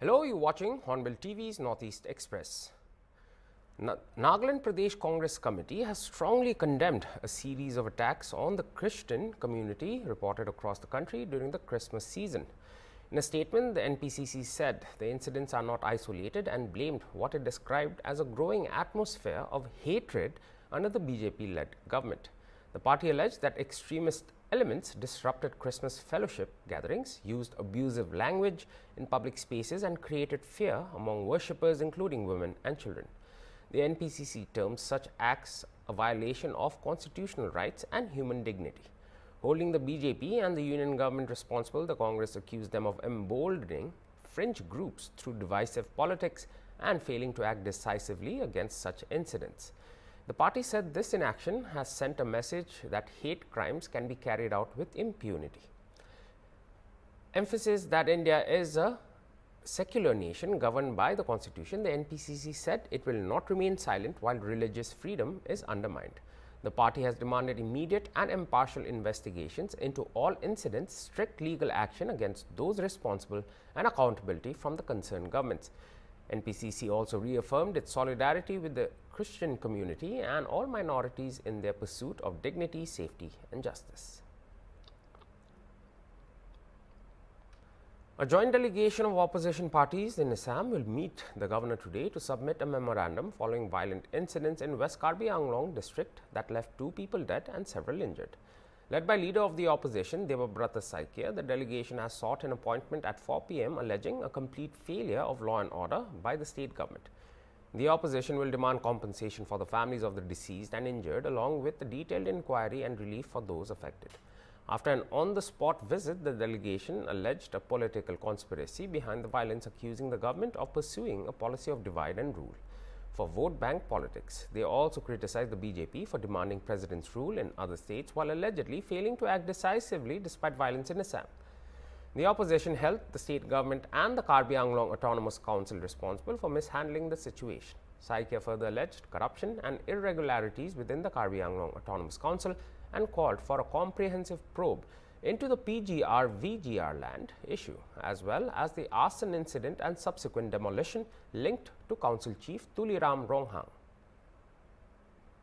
Hello, you're watching Hornbill TV's Northeast Express. Nagaland Pradesh Congress Committee has strongly condemned a series of attacks on the Christian community reported across the country during the Christmas season. In a statement, the NPCC said the incidents are not isolated and blamed what it described as a growing atmosphere of hatred under the BJP-led government. The party alleged that extremist elements disrupted Christmas fellowship gatherings, used abusive language in public spaces and created fear among worshippers including women and children. The NPCC terms such acts a violation of constitutional rights and human dignity. Holding the BJP and the union government responsible, the Congress accused them of emboldening fringe groups through divisive politics and failing to act decisively against such incidents. The party said this inaction has sent a message that hate crimes can be carried out with impunity. Emphasis that India is a secular nation governed by the Constitution, the NPCC said it will not remain silent while religious freedom is undermined. The party has demanded immediate and impartial investigations into all incidents, strict legal action against those responsible, and accountability from the concerned governments. NPCC also reaffirmed its solidarity with the Christian community and all minorities in their pursuit of dignity, safety, and justice. A joint delegation of opposition parties in Assam will meet the governor today to submit a memorandum following violent incidents in West Karbi Anglong district that left 2 people dead and several injured. Led by leader of the opposition, Debabrata Saikia, the delegation has sought an appointment at 4 p.m. alleging a complete failure of law and order by the state government. The opposition will demand compensation for the families of the deceased and injured, along with a detailed inquiry and relief for those affected. After an on-the-spot visit, the delegation alleged a political conspiracy behind the violence, accusing the government of pursuing a policy of divide and rule for vote bank politics. They also criticized the BJP for demanding president's rule in other states while allegedly failing to act decisively despite violence in Assam. The opposition held the state government and the Karbi Anglong Autonomous Council responsible for mishandling the situation. Saikia further alleged corruption and irregularities within the Karbi Anglong Autonomous Council and called for a comprehensive probe into the PGR-VGR land issue, as well as the arson incident and subsequent demolition linked to Council Chief Tuliram Ronghang.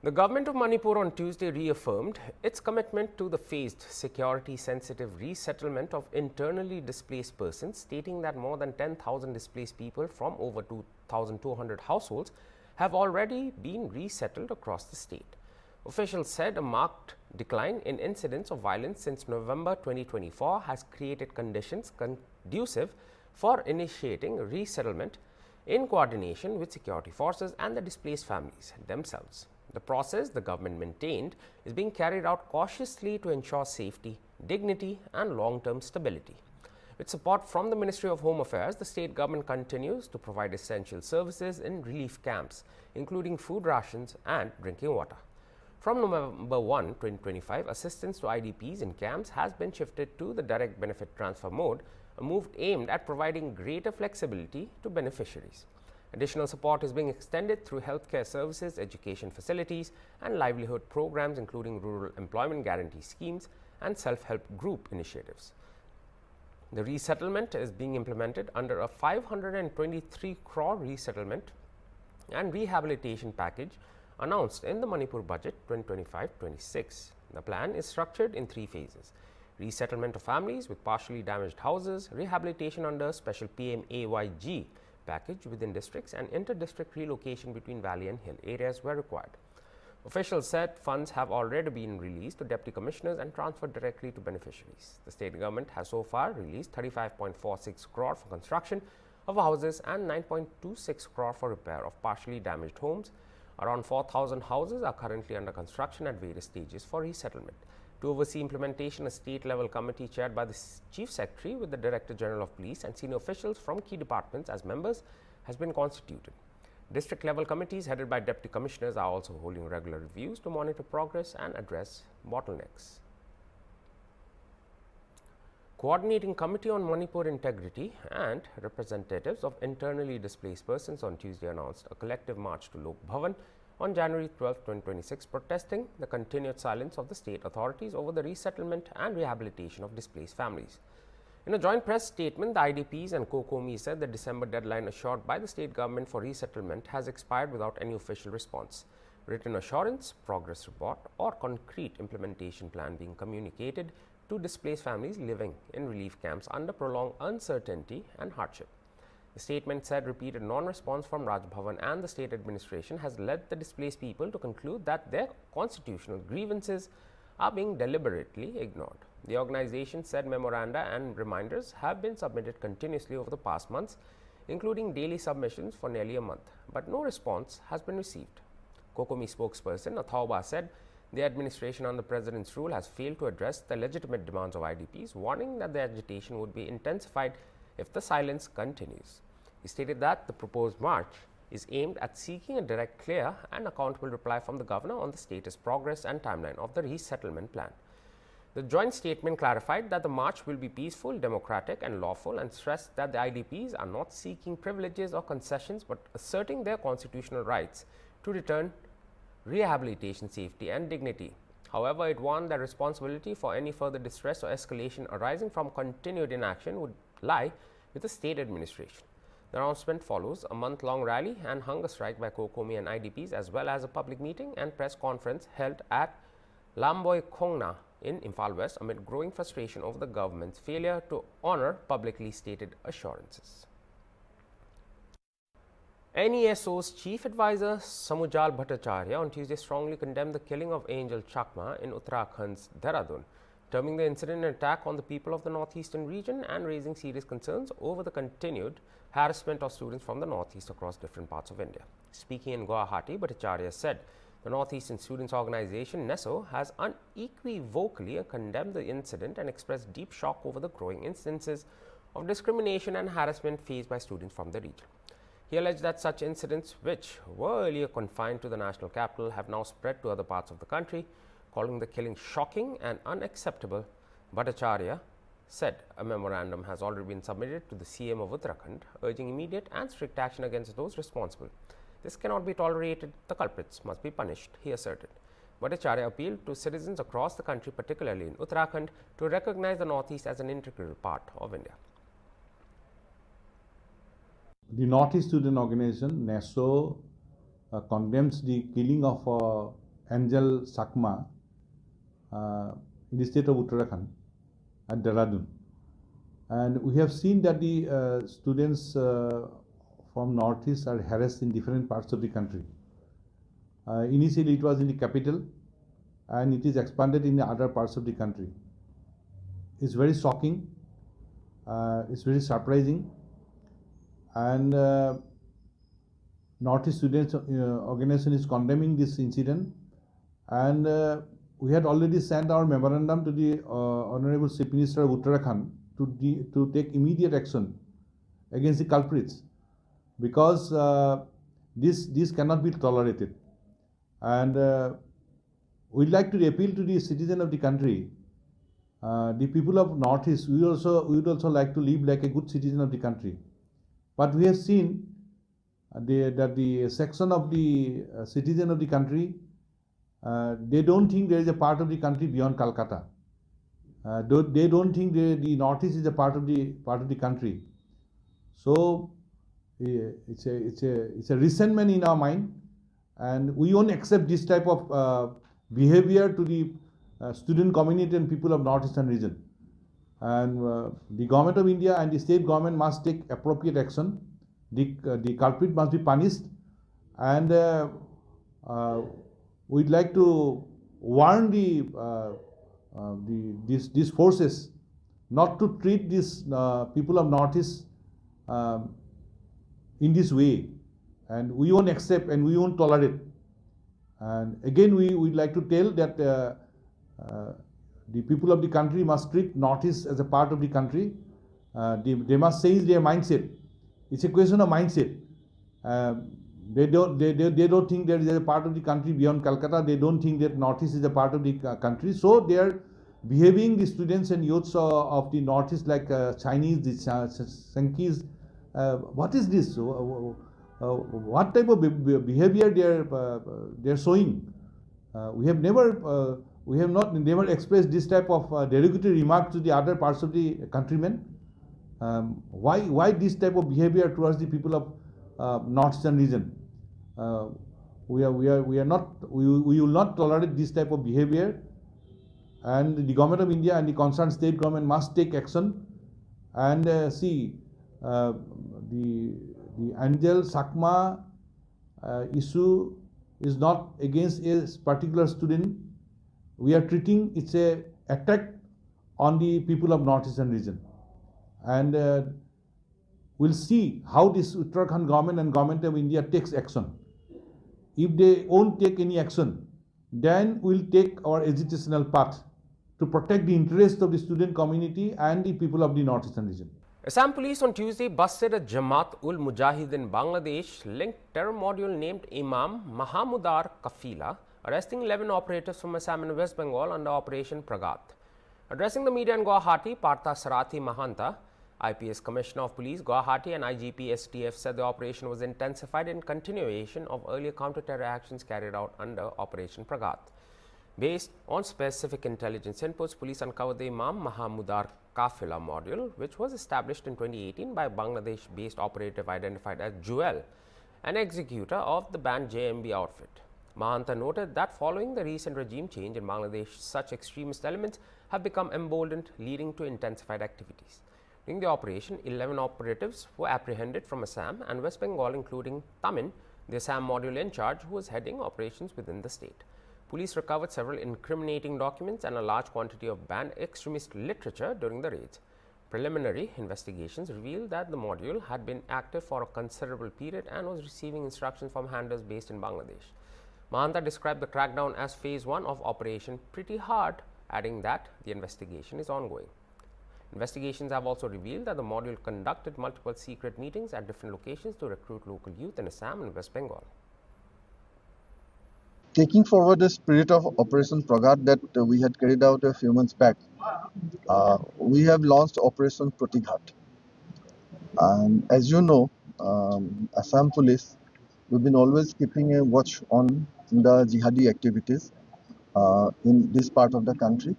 The government of Manipur on Tuesday reaffirmed its commitment to the phased, security-sensitive resettlement of internally displaced persons, stating that more than 10,000 displaced people from over 2,200 households have already been resettled across the state. Officials said a marked decline in incidents of violence since November 2024 has created conditions conducive for initiating resettlement in coordination with security forces and the displaced families themselves. The process, the government maintained, is being carried out cautiously to ensure safety, dignity, and long-term stability. With support from the Ministry of Home Affairs, the state government continues to provide essential services in relief camps, including food rations and drinking water. From November 1, 2025, assistance to IDPs in camps has been shifted to the direct benefit transfer mode, a move aimed at providing greater flexibility to beneficiaries. Additional support is being extended through healthcare services, education facilities, and livelihood programs, including rural employment guarantee schemes and self-help group initiatives. The resettlement is being implemented under a 523 crore resettlement and rehabilitation package announced in the Manipur budget 2025-26. The plan is structured in 3 phases: resettlement of families with partially damaged houses, rehabilitation under special PMAYG package within districts, and inter-district relocation between valley and hill areas where required. Officials said funds have already been released to deputy commissioners and transferred directly to beneficiaries. The state government has so far released 35.46 crore for construction of houses and 9.26 crore for repair of partially damaged homes. Around 4,000 houses are currently under construction at various stages for resettlement. To oversee implementation, a state-level committee chaired by the Chief Secretary with the Director General of Police and senior officials from key departments as members has been constituted. District-level committees headed by Deputy Commissioners are also holding regular reviews to monitor progress and address bottlenecks. Coordinating Committee on Manipur Integrity and representatives of internally displaced persons on Tuesday announced a collective march to Lok Bhavan on January 12, 2026, protesting the continued silence of the state authorities over the resettlement and rehabilitation of displaced families. In a joint press statement, the IDPs and COCOMI said the December deadline assured by the state government for resettlement has expired without any official response, written assurance, progress report, or concrete implementation plan being communicated to displaced families living in relief camps under prolonged uncertainty and hardship. The statement said repeated non-response from Raj Bhavan and the state administration has led the displaced people to conclude that their constitutional grievances are being deliberately ignored. The organization said memoranda and reminders have been submitted continuously over the past months, including daily submissions for nearly a month, but no response has been received. COCOMI spokesperson Athauba said the administration on the president's rule has failed to address the legitimate demands of IDPs, warning that the agitation would be intensified if the silence continues. He stated that the proposed march is aimed at seeking a direct, clear and accountable reply from the governor on the status, progress and timeline of the resettlement plan. The joint statement clarified that the march will be peaceful, democratic and lawful, and stressed that the IDPs are not seeking privileges or concessions but asserting their constitutional rights to return, rehabilitation, safety and dignity. However, it warned that responsibility for any further distress or escalation arising from continued inaction would lie with the state administration. The announcement follows a month-long rally and hunger strike by COCOMI and IDPs, as well as a public meeting and press conference held at Lamboy Khongna in Imphal West amid growing frustration over the government's failure to honor publicly stated assurances. NESO's chief advisor Samujal Bhattacharya on Tuesday strongly condemned the killing of Angel Chakma in Uttarakhand's Dehradun, terming the incident an attack on the people of the northeastern region and raising serious concerns over the continued harassment of students from the northeast across different parts of India. Speaking in Guwahati, Bhattacharya said the Northeastern Students Organization NESO has unequivocally condemned the incident and expressed deep shock over the growing instances of discrimination and harassment faced by students from the region. He alleged that such incidents, which were earlier confined to the national capital, have now spread to other parts of the country, calling the killing shocking and unacceptable. Bhattacharya said a memorandum has already been submitted to the CM of Uttarakhand, urging immediate and strict action against those responsible. This cannot be tolerated. The culprits must be punished, he asserted. Bhattacharya appealed to citizens across the country, particularly in Uttarakhand, to recognize the Northeast as an integral part of India. The Northeast Student Organization, NESO, condemns the killing of Angel Chakma in the state of Uttarakhand at Dehradun. And we have seen that the students from Northeast are harassed in different parts of the country. Initially, it was in the capital, and it is expanded in the other parts of the country. It's very shocking. It's very surprising. And Northeast Students Organization is condemning this incident. And we had already sent our memorandum to the Honorable Chief Minister of Uttarakhand to take immediate action against the culprits, because this cannot be tolerated. And we'd like to appeal to the citizen of the country. The people of Northeast, we would also like to live like a good citizen of the country. But we have seen that the section of the citizen of the country, they don't think there is a part of the country beyond Calcutta. They don't think the Northeast is a part of the country. So it's a resentment in our mind, and we won't accept this type of behavior to the student community and people of Northeastern region. And the government of India and the state government must take appropriate action. The culprit must be punished, and we'd like to warn these forces not to treat these people of Northeast in this way, and we won't accept and we won't tolerate. And again, we'd like to tell that the people of the country must treat Northeast as a part of the country. They must change their mindset. It's a question of mindset. They don't think there is a part of the country beyond Calcutta. They don't think that Northeast is a part of the country. So they are behaving, the students and youths of the Northeast, like Chinese, the Sankis. What is this? What type of behavior they are showing? We have never expressed this type of derogatory remarks to the other parts of the countrymen. Why this type of behavior towards the people of northeastern region? We will not tolerate this type of behavior, and the government of India and the concerned state government must take action. And see, the Angel Sakma issue is not against a particular student. We are treating it's a attack on the people of northeastern region, and we'll see how this Uttarakhand government and government of India takes action. If they won't take any action, then we'll take our agitational path to protect the interest of the student community and the people of the northeastern region. Assam police on Tuesday busted a Jamaat-ul-Mujahid in Bangladesh-linked terror module named Imam Mahamudar Kafila, arresting 11 operatives from Assam and West Bengal under Operation Pragat. Addressing the media in Guwahati, Partha Sarathi Mahanta, IPS Commissioner of Police Guwahati and IGP STF said the operation was intensified in continuation of earlier counter-terror actions carried out under Operation Pragat. Based on specific intelligence inputs, police uncovered the Imam Mahamudar Kafila module, which was established in 2018 by Bangladesh-based operative identified as Jewel, an executor of the banned JMB outfit. Mahanta noted that following the recent regime change in Bangladesh, such extremist elements have become emboldened, leading to intensified activities. During the operation, 11 operatives were apprehended from Assam and West Bengal, including Tamin, the Assam module in charge, who was heading operations within the state. Police recovered several incriminating documents and a large quantity of banned extremist literature during the raids. Preliminary investigations revealed that the module had been active for a considerable period and was receiving instructions from handlers based in Bangladesh. Mahanta described the crackdown as phase 1 of Operation Pretty Hard, adding that the investigation is ongoing. Investigations have also revealed that the module conducted multiple secret meetings at different locations to recruit local youth in Assam and West Bengal. Taking forward the spirit of Operation Pragat that we had carried out a few months back, we have launched Operation Pratighat. And as you know, Assam police, we've been always keeping a watch on the jihadi activities in this part of the country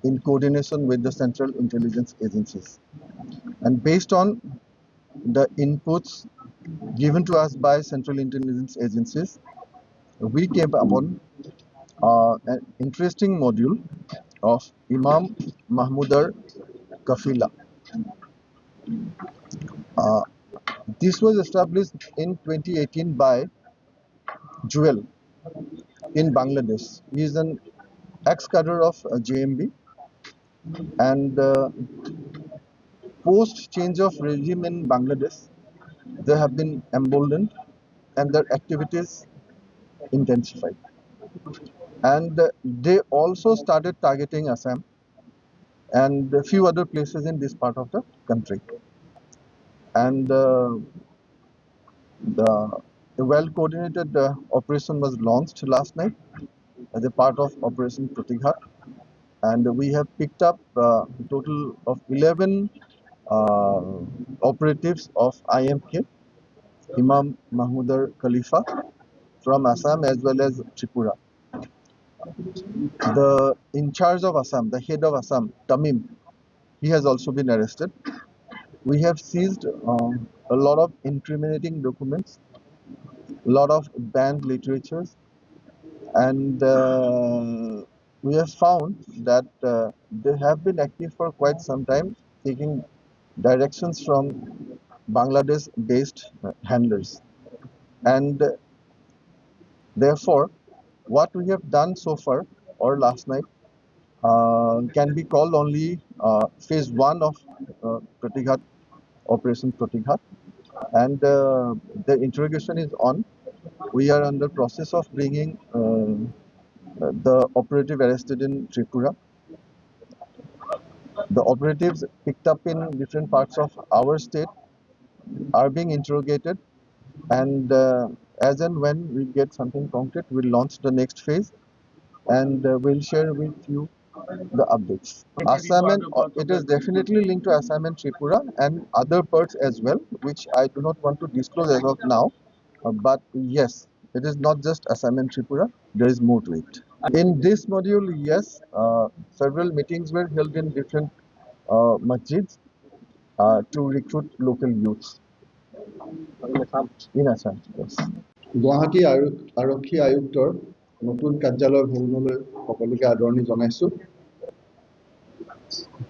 in coordination with the central intelligence agencies. And based on the inputs given to us by central intelligence agencies, we came upon an interesting module of Imam Mahmudar Kafila. This was established in 2018 by Jewel in Bangladesh. He is an ex-cadre of JMB, and post change of regime in Bangladesh, they have been emboldened and their activities intensified. And they also started targeting Assam and a few other places in this part of the country. And the well-coordinated operation was launched last night as a part of Operation Pratighat, and we have picked up a total of 11 operatives of IMK, Imam Mahmudar Khalifa, from Assam as well as Tripura. The in charge of Assam, the head of Assam, Tamim, he has also been arrested. We have seized a lot of incriminating documents, a lot of banned literatures, and we have found that they have been active for quite some time, taking directions from Bangladesh-based handlers. And therefore, what we have done so far or last night can be called only phase 1 of Pratighat, Operation Pratighat, and the interrogation is on. We are under process of bringing the operative arrested in Tripura. The operatives picked up in different parts of our state are being interrogated, and as and when we get something concrete, we'll launch the next phase, and we'll share with you the updates. Assam, and it is definitely linked to Assam and Tripura and other parts as well, which I do not want to disclose as of now. But yes, it is not just Assam and Tripura, there is more to it. In this module, yes, several meetings were held in different masjids, to recruit local youths in Assam. Yes. Guwahati আৰক্ষী আয়ুক্তৰ নতুন কাৰ্যালয় ভৱনলৈ সকলোকে আদৰণি জনাইছোঁ।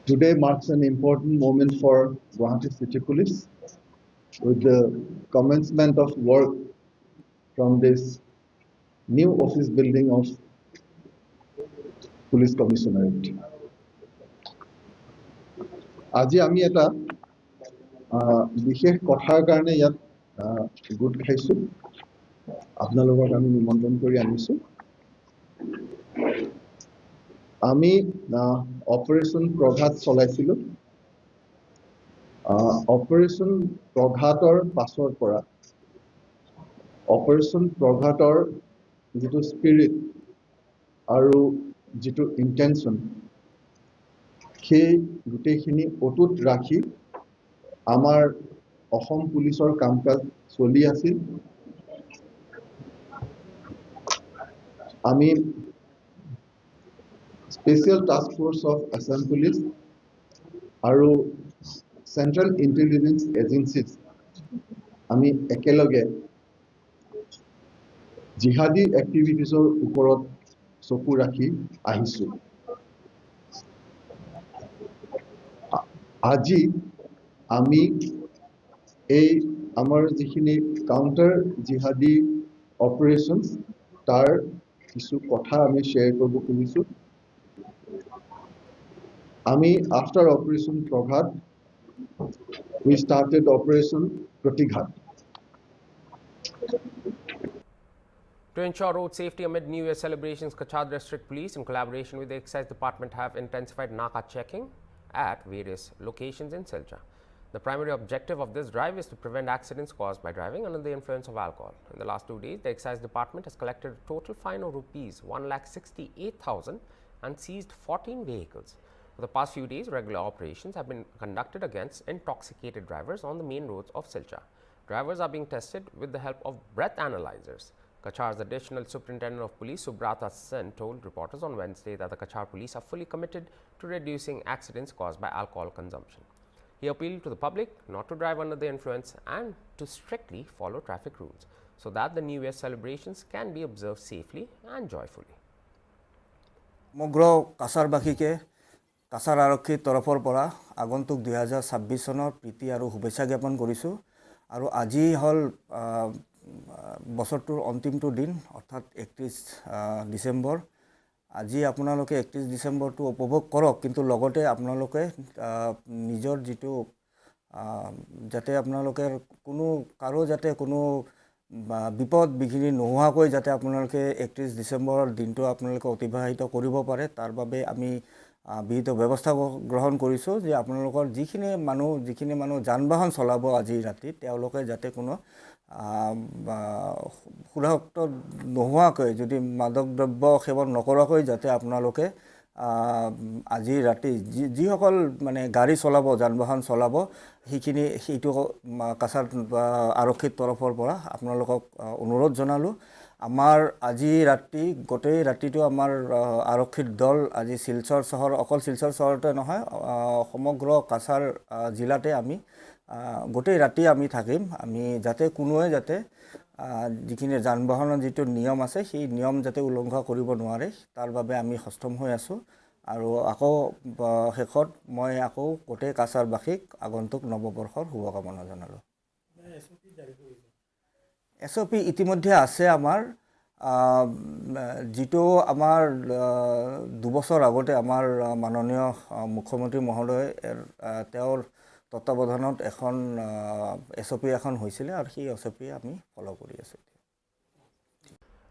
Today marks an important moment for Guwahati City Police with the commencement of work from this new office building of Police Commissionerate. আজি আমি এটা বিশেষ কথাৰ কাৰণে ইয়াত গোট খাইছোঁ। আপোনালোকক আমি নিমন্ত্ৰণ কৰি আনিছোঁ। আমি অপাৰেশ্যন প্ৰঘাত চলাইছিলোঁ। অপাৰেশ্যন প্ৰঘাতৰ পাছৰ পৰা অপাৰেশ্যন প্ৰঘাতৰ যিটো স্পিৰিট আৰু যিটো ইণ্টেনশ্যন সেই গোটেইখিনি অটুট ৰাখি আমাৰ অসম পুলিচৰ কাম কাজ চলি আছিল। আমি special task force of Assam police আৰু সেন্ট্ৰেল ইন্টেলিজেন্স এজেন্সিজ আমি একেলগে জিহাদী এক্টিভিটিজৰ ওপৰত চকু ৰাখি আহিছোঁ। আজি আমি এই আমাৰ যিখিনি কাউন্টাৰ জিহাদী অপাৰেশনস তাৰ কিছু কথা আমি শেয়াৰ কৰিব খুজিছোঁ। আমি after operation Praghat we started operation Pratighat. To ensure road safety amid New Year celebrations, Kachar District Police in collaboration with the Excise Department have intensified Naka checking at various locations in Silchar. The primary objective of this drive is to prevent accidents caused by driving under the influence of alcohol. In the last 2 days, the Excise Department has collected a total fine of rupees 1,68,000 and seized 14 vehicles. For the past few days, regular operations have been conducted against intoxicated drivers on the main roads of Silchar. Drivers are being tested with the help of breath analyzers. Kachar's additional superintendent of police, Subrata Sen, told reporters on Wednesday that the Kachar police are fully committed to reducing accidents caused by alcohol consumption. He appealed to the public not to drive under the influence and to strictly follow traffic rules so that the New Year celebrations can be observed safely and joyfully. Mogro Kasarbakike Cachar আৰক্ষীৰ তৰফৰ পৰা আগন্তুক 2026 চনৰ প্ৰীতি আৰু শুভেচ্ছা জ্ঞাপন কৰিছোঁ আৰু আজি হল বছৰটোৰ অন্তিমটো দিন অৰ্থাৎ 31 ডিসেম্বৰ। আজি আপোনালোকে 31 ডিসেম্বৰটো উপভোগ কৰক, কিন্তু লগতে আপোনালোকে নিজৰ যেটো যাতে আপোনালোকে কোনো কাৰো যাতে কোনো বিপদ বিঘিনি নোহোৱাকৈ যাতে আপোনালোকে 31 ডিসেম্বৰৰ দিনটো আপোনালোকে অতিবাহিত কৰিব পাৰে, তাৰ বাবে আমি বিহিত ব্যৱস্থা গ্ৰহণ কৰিছো যে আপোনালোকৰ যিখিনি মানুহ যান-বাহন চলাব আজি ৰাতি তেওঁলোকে যাতে কোনো সুৰক্ষিত নোহোৱাকৈ যদি মাদক দ্ৰব্য সেৱন নকৰাকৈ যাতে আপোনালোকে আজি ৰাতি যিসকল মানে গাড়ী চলাব যান-বাহন চলাব সেইখিনি সেইটো কাছাৰ আৰক্ষীৰ তৰফৰ পৰা আপোনালোকক অনুৰোধ জনালো। আমাৰ আজি ৰাতি গোটেই ৰাতিটো আমাৰ আৰক্ষীৰ দল আজি শিলচৰ চহৰ অকল শিলচৰ চহৰতে নহয় সমগ্ৰ কাছাৰ জিলাতে আমি গোটেই ৰাতি আমি থাকিম। আমি যাতে কোনোৱে যাতে যিখিনি যান-বাহনৰ যেটো নিয়ম আছে সেই নিয়ম যাতে উলংঘা কৰিব নোৱাৰে তাৰ বাবে আমি সষ্টম হৈ আছো। আৰু আকৌ শেষত মই আকৌ গোটেই কাছাৰবাসীক আগন্তুক নৱবৰ্ষৰ শুভকামনা জনালো। এসপি ইতিমধ্যে আছে আমাৰ যেটো আমাৰ 2 বছৰ আগতে আমাৰ মাননীয় মুখ্যমন্ত্ৰী মহোদয় তেওঁৰ তত্ত্বাৱধানত এখন এসপি এখন হৈছিল আৰু সেই এসপি আমি ফলো কৰি আছো।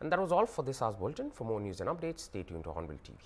And that was all for this hour's bulletin. For more news and updates, stay tuned to HornbillTV.